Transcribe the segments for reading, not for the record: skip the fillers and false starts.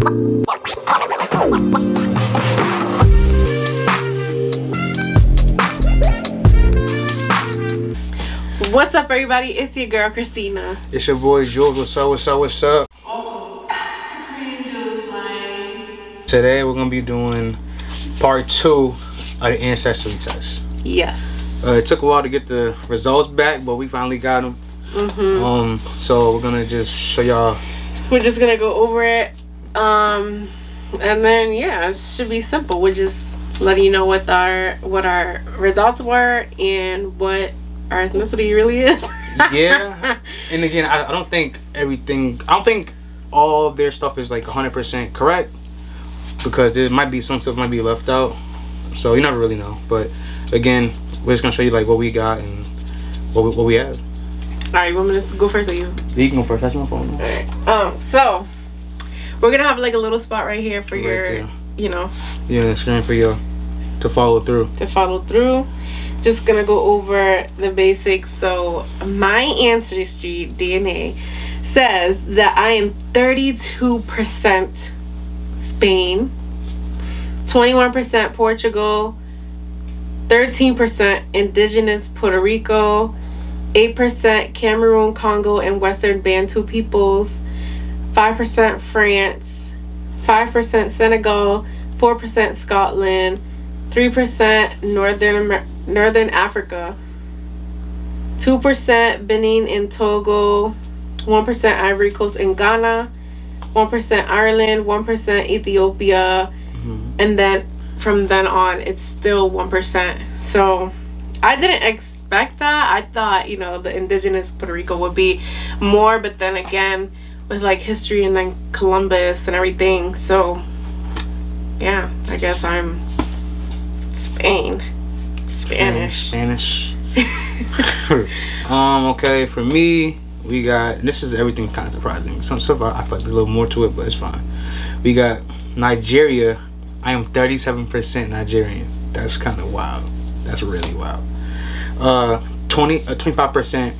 What's up, everybody? It's your girl Christina. It's your boy Jules. What's up? What's up? What's up? Oh, Jules, like... Today we're gonna be doing part 2 of the ancestry test. Yes. It took a while to get the results back, but we finally got them. So we're gonna just show y'all. We're just gonna go over it, and then yeah, it should be simple. We're just letting you know what our results were and what our ethnicity really is. Yeah, and again, I don't think all of their stuff is like 100% correct, because there might be some stuff might be left out, so you never really know. But again, we're just gonna show you like what we got and what we have. All right, you want me to go first or you? You can go first. That's my phone. All right. So we're gonna have like a little spot right here for your, you know. Yeah, the screen for you to follow through. Just gonna go over the basics. So my AncestryDNA says that I am 32% Spain, 21% Portugal, 13% indigenous Puerto Rico, 8% Cameroon, Congo, and Western Bantu peoples, 5% France, 5% Senegal, 4% Scotland, 3% Northern Africa, 2% Benin and Togo, 1% Ivory Coast and Ghana, 1% Ireland, 1% Ethiopia, and then from then on it's still 1%. So I didn't expect that. I thought, you know, the indigenous Puerto Rico would be more, but then again with like history and then Columbus and everything, so yeah, I guess I'm Spanish. Okay, for me, we got, this is everything kind of surprising. Some stuff I feel like there's a little more to it, but it's fine. We got Nigeria. I am 37% Nigerian. That's kind of wild. That's really wild. 25%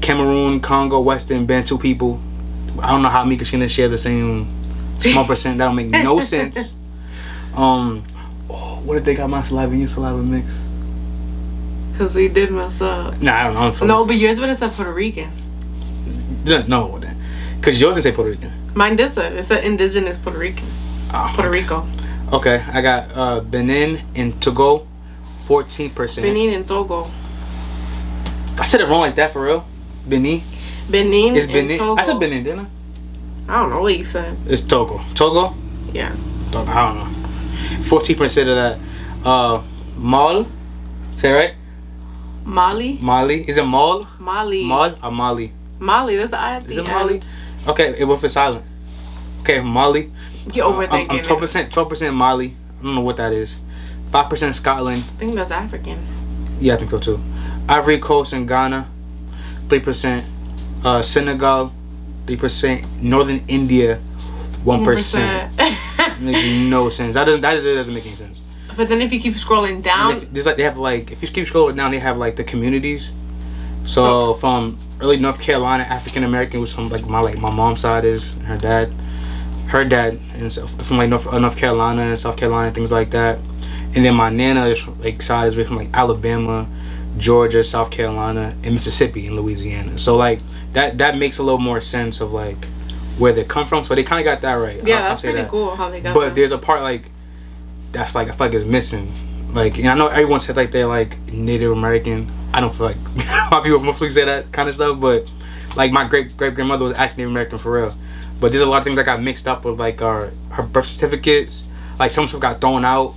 Cameroon, Congo, Western Bantu people. I don't know how me and Christina share the same small percent. That don't make no sense. What if they got my saliva and your saliva mixed? Because we did mess up. Nah, I don't know. No, but yours would have said Puerto Rican. No, because yours didn't say Puerto Rican. Mine did say. It said indigenous Puerto Rican. Puerto Rico. Okay, I got Benin and Togo, 14%. Benin and Togo. I said it wrong like that for real? Benin? Benin it's Benin. And Togo. I said Benin, didn't I? I don't know what you said. It's Togo. Togo? Yeah. Togo, I don't know. 14% of that. Mal. Say it right? Mali. Is it Mal? Mali. Mal or Mali? Mali. That's I think. Is it Mali? Okay, what if it's silent? Okay, Mali. You're overthinking. I'm 12% Mali. I don't know what that is. 5% Scotland. I think that's African. Yeah, I think so too. Ivory Coast and Ghana. 3%. Senegal. 3%. Northern India. 1%. Makes no sense. That doesn't make any sense. But then if you keep scrolling down, there's like, they have like, if you keep scrolling down, they have like the communities. So from early North Carolina, African American, was from like my mom's side is her dad, and so from like North Carolina and South Carolina, things like that. And then my nana is like side is from like Alabama, Georgia, South Carolina, and Mississippi and Louisiana. So like that makes a little more sense of like where they come from. So they kind of got that right. Yeah, that's pretty cool how they got that. But that. there's a part like that's like I feel like it's missing. Like, and I know everyone said like they're like Native American. I don't feel like a lot of people mostly say that kind of stuff, but like my great grandmother was actually Native American for real. But there's a lot of things that got mixed up with like her birth certificates. Like some stuff got thrown out,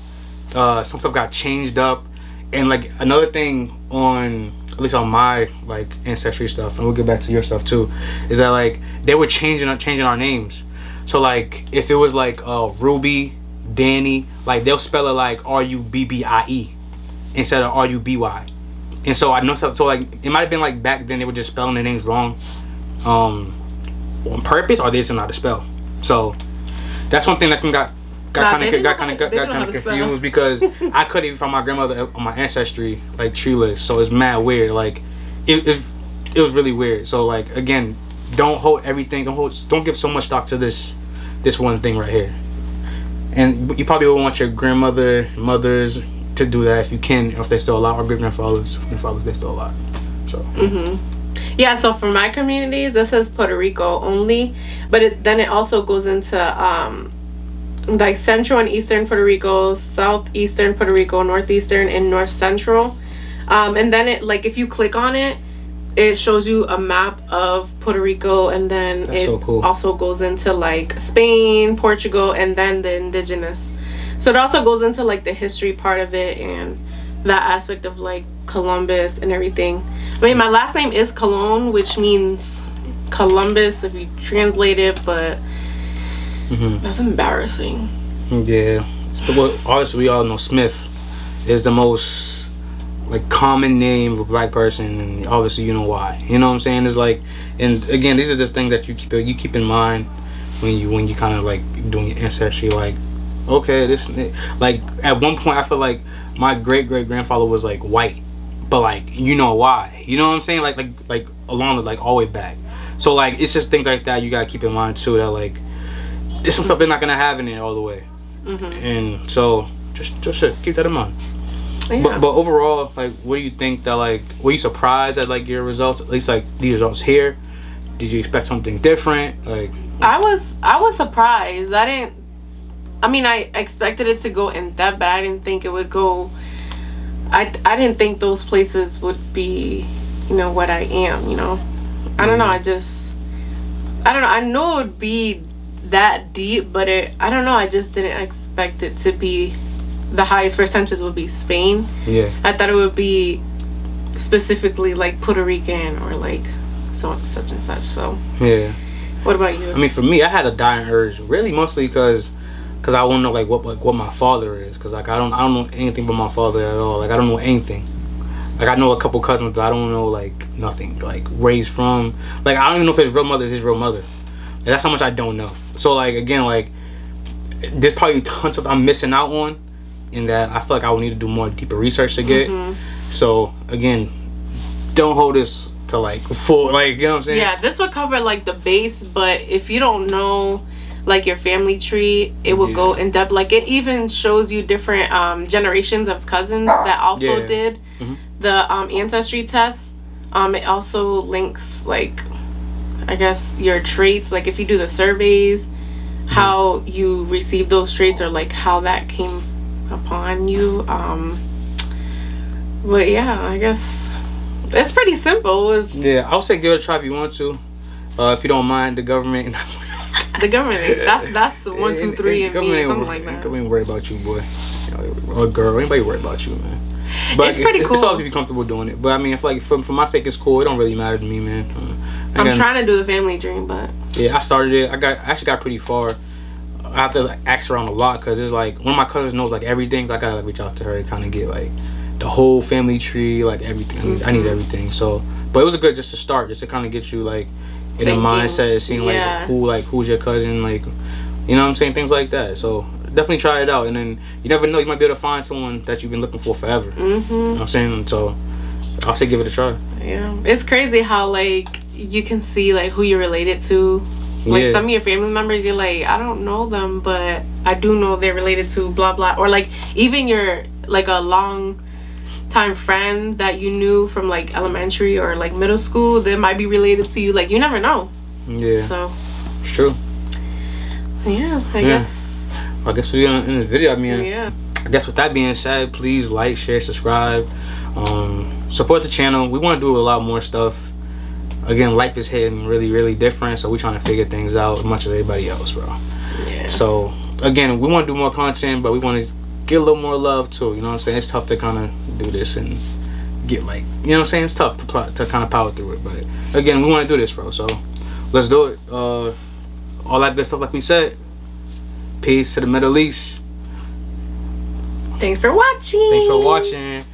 some stuff got changed up, and like another thing on, at least on my like ancestry stuff, and we'll get back to your stuff too, is that like they were changing our names. So like if it was like Ruby, Danny, like they'll spell it like R-U-B-B-I-E instead of R-U-B-Y. And so I know, so like it might have been like back then they were just spelling the names wrong on purpose, or they just didn't know how to spell. So that's one thing that got kind of confused, because I couldn't even find my grandmother on my ancestry like tree list. So it's mad weird. Like it was really weird. So like again, don't hold everything. Don't give so much stock to this this one thing right here. And you probably would want your mothers to do that if you can, if they're still alive, or great grandfathers, they're still alive. So. Yeah, so for my communities, this is Puerto Rico only, but then it also goes into like central and eastern Puerto Rico, southeastern Puerto Rico, northeastern, and north central. And then it, like, if you click on it, it shows you a map of Puerto Rico, and then That's it so cool. also goes into like Spain, Portugal, and then the indigenous. So it also goes into like the history part of it and that aspect of like Columbus and everything. I mean, my last name is Colon, which means Columbus if you translate it, but that's embarrassing. Yeah. But obviously we all know Smith is the most like common name of a black person, and obviously you know why. You know what I'm saying? It's like, and again, these are just things that you keep in mind when you kind of like doing your ancestry. Like, okay, this, like at one point I feel like my great grandfather was like white, but like you know why. You know what I'm saying? Like along the, like all the way back. So like it's just things like that you gotta keep in mind too, that like there's some stuff they're not gonna have in it all the way. And so just keep that in mind. Yeah. But overall, like, what do you think that, like, were you surprised at like your results? At least like these results here. Did you expect something different? Like, I was surprised. I mean, I expected it to go in depth, but I didn't think it would go. I didn't think those places would be, you know, what I am. You know, I don't know. I don't know. I know it would be that deep, but I don't know. I just didn't expect it to be. The highest percentage would be Spain. Yeah. I thought it would be specifically like Puerto Rican or like such and such. So. Yeah. What about you? I mean, for me, I had a dying urge, really, mostly because I want to know like what my father is, because like I don't know anything about my father at all. Like I don't know anything. Like I know a couple cousins, but I don't know like nothing. Like where he's from. Like I don't even know if his real mother is his real mother. Like, that's how much I don't know. So like again, like there's probably tons of I'm missing out on. In that I feel like I would need to do more deeper research to get. So again, don't hold this to like full, like, you know what I'm saying? Yeah, this would cover like the base, but if you don't know like your family tree, it will go in depth. Like it even shows you different generations of cousins that also did the ancestry test. It also links like, I guess, your traits, like if you do the surveys, how you receive those traits, or like how that came upon you. But yeah, I guess it's pretty simple. Yeah, I'll say give it a try if you want to, if you don't mind the government. The government, that's 1, 2, 3 and me, something like that. We ain't worry about you, boy, or girl, anybody worry about you, man. But it's pretty cool. It's always if you're comfortable doing it. But I mean, if like for my sake, it's cool. It don't really matter to me, man. I'm trying to do the family dream, but yeah, I started it. I actually got pretty far. I have to like ask around a lot, because it's like one of my cousins knows like everything, so I gotta like reach out to her and kind of get like the whole family tree, like everything. I need everything. So, but it was good just to start, just to kind of get you like in the mindset, seeing like who's your cousin, like, you know what I'm saying, things like that. So definitely try it out, and then you never know, you might be able to find someone that you've been looking for forever. You know what I'm saying? So I'll say give it a try. Yeah, it's crazy how like you can see like who you're related to. Like some of your family members, you're like, I don't know them, but I do know they're related to blah blah. Or like even your like a long time friend that you knew from like elementary or like middle school, they might be related to you. Like you never know. Yeah. So it's true. Yeah, I guess. I guess we're in this video. I mean, I guess with that being said, please like, share, subscribe, support the channel. We want to do a lot more stuff. Again, life is hitting really different, so we're trying to figure things out as much as everybody else, bro. Yeah. So again, we want to do more content, but we want to get a little more love too. You know what I'm saying? It's tough to kind of do this and get like, you know what I'm saying? It's tough to kind of power through it, but again, we want to do this, bro. So let's do it. All that good stuff, like we said. Peace to the Middle East. Thanks for watching.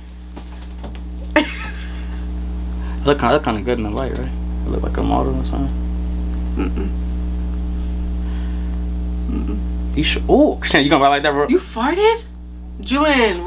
I look kind of good in the light, right? I look like a model or something. You sure? Oh, you gonna buy like that, bro? You farted? Julian,